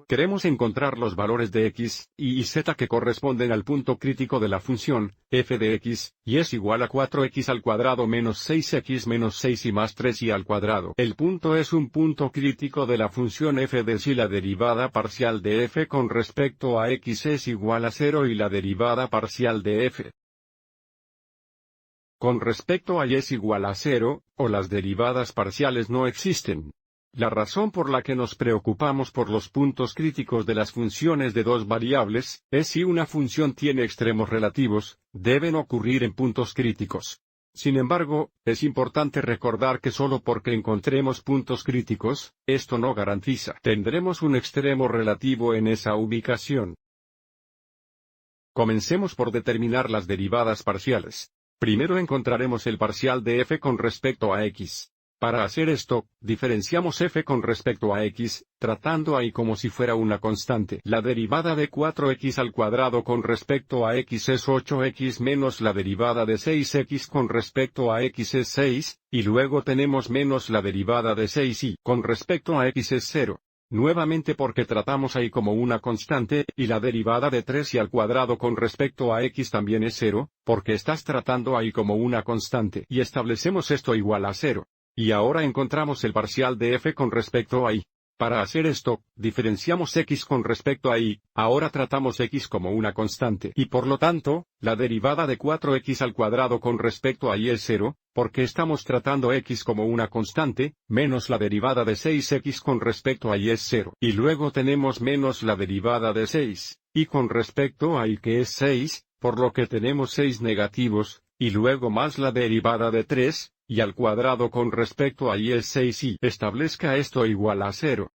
Queremos encontrar los valores de x, y z que corresponden al punto crítico de la función, f de x, y es igual a 4x al cuadrado menos 6x menos 6 y más 3y al cuadrado. El punto es un punto crítico de la función f de si la derivada parcial de f con respecto a x es igual a 0 y la derivada parcial de f con respecto a y es igual a 0, o las derivadas parciales no existen. La razón por la que nos preocupamos por los puntos críticos de las funciones de dos variables, es si una función tiene extremos relativos, deben ocurrir en puntos críticos. Sin embargo, es importante recordar que solo porque encontremos puntos críticos, esto no garantiza tendremos un extremo relativo en esa ubicación. Comencemos por determinar las derivadas parciales. Primero encontraremos el parcial de f con respecto a x. Para hacer esto, diferenciamos f con respecto a x, tratando a y como si fuera una constante. La derivada de 4x al cuadrado con respecto a x es 8x menos la derivada de 6x con respecto a x es 6, y luego tenemos menos la derivada de 6y con respecto a x es 0. Nuevamente porque tratamos a y como una constante, y la derivada de 3y al cuadrado con respecto a x también es 0, porque estás tratando a y como una constante, y establecemos esto igual a 0. Y ahora encontramos el parcial de f con respecto a y. Para hacer esto, diferenciamos x con respecto a y, ahora tratamos x como una constante. Y por lo tanto, la derivada de 4x al cuadrado con respecto a y es 0, porque estamos tratando x como una constante, menos la derivada de 6x con respecto a y es 0. Y luego tenemos menos la derivada de 6, y con respecto a y que es 6, por lo que tenemos 6 negativos, y luego más la derivada de 3, y al cuadrado con respecto a y es 6 y establezca esto igual a 0.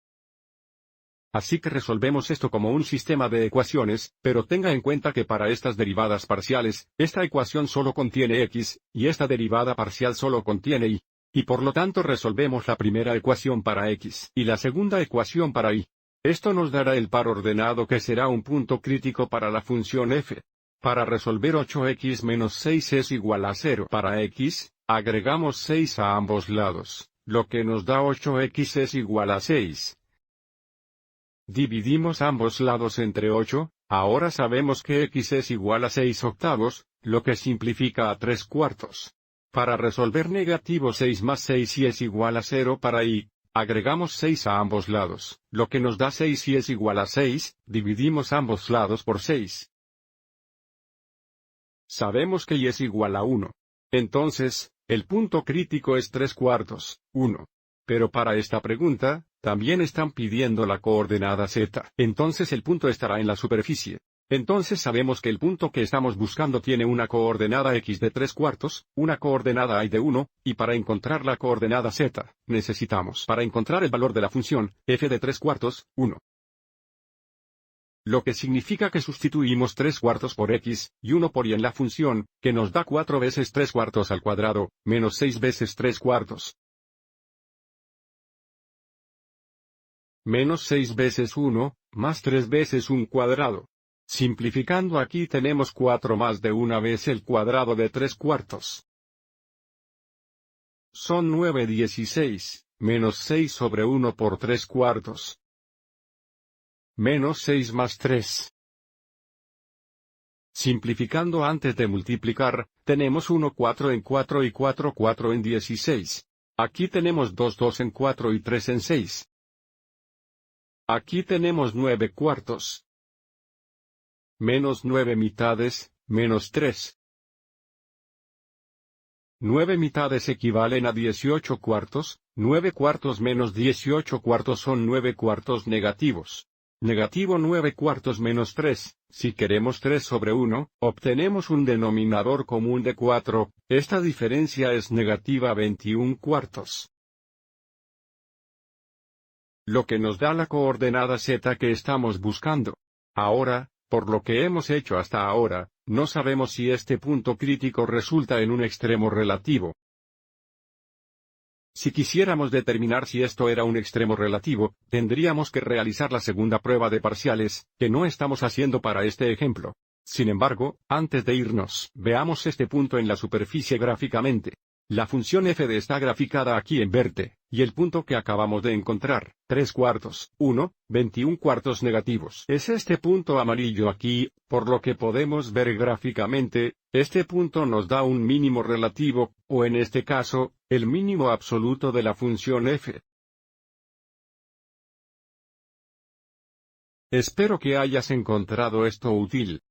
Así que resolvemos esto como un sistema de ecuaciones, pero tenga en cuenta que para estas derivadas parciales, esta ecuación solo contiene x, y esta derivada parcial solo contiene y. Y por lo tanto resolvemos la primera ecuación para x, y la segunda ecuación para y. Esto nos dará el par ordenado que será un punto crítico para la función f. Para resolver 8x menos 6 es igual a 0 para x, agregamos 6 a ambos lados, lo que nos da 8x es igual a 6. Dividimos ambos lados entre 8, ahora sabemos que x es igual a 6 octavos, lo que simplifica a 3 cuartos. Para resolver negativo 6 más 6 y es igual a 0 para y, agregamos 6 a ambos lados, lo que nos da 6 y es igual a 6, dividimos ambos lados por 6. Sabemos que y es igual a 1. Entonces, el punto crítico es 3 cuartos, 1. Pero para esta pregunta, también están pidiendo la coordenada z. Entonces el punto estará en la superficie. Entonces sabemos que el punto que estamos buscando tiene una coordenada x de 3 cuartos, una coordenada y de 1, y para encontrar la coordenada z, necesitamos para encontrar el valor de la función, f de 3 cuartos, 1. Lo que significa que sustituimos 3 cuartos por x, y 1 por y en la función, que nos da 4 veces 3 cuartos al cuadrado, menos 6 veces 3 cuartos. Menos 6 veces 1, más 3 veces 1 cuadrado. Simplificando aquí tenemos 4 más de una vez el cuadrado de 3 cuartos. Son 9/16, menos 6 sobre 1 por 3 cuartos. Menos 6 más 3. Simplificando antes de multiplicar, tenemos 1 4 en 4 y 4 4 en 16. Aquí tenemos 2 2 en 4 y 3 en 6. Aquí tenemos 9 cuartos. Menos 9 mitades, menos 3. 9 mitades equivalen a 18 cuartos, 9 cuartos menos 18 cuartos son 9 cuartos negativos. Negativo 9 cuartos menos 3, si queremos 3 sobre 1, obtenemos un denominador común de 4, esta diferencia es negativa 21 cuartos. Lo que nos da la coordenada z que estamos buscando. Ahora, por lo que hemos hecho hasta ahora, no sabemos si este punto crítico resulta en un extremo relativo. Si quisiéramos determinar si esto era un extremo relativo, tendríamos que realizar la segunda prueba de parciales, que no estamos haciendo para este ejemplo. Sin embargo, antes de irnos, veamos este punto en la superficie gráficamente. La función f de está graficada aquí en verde, y el punto que acabamos de encontrar, 3/4, 1, 21/4 negativos. Es este punto amarillo aquí, por lo que podemos ver gráficamente, este punto nos da un mínimo relativo, o en este caso, el mínimo absoluto de la función f. Espero que hayas encontrado esto útil.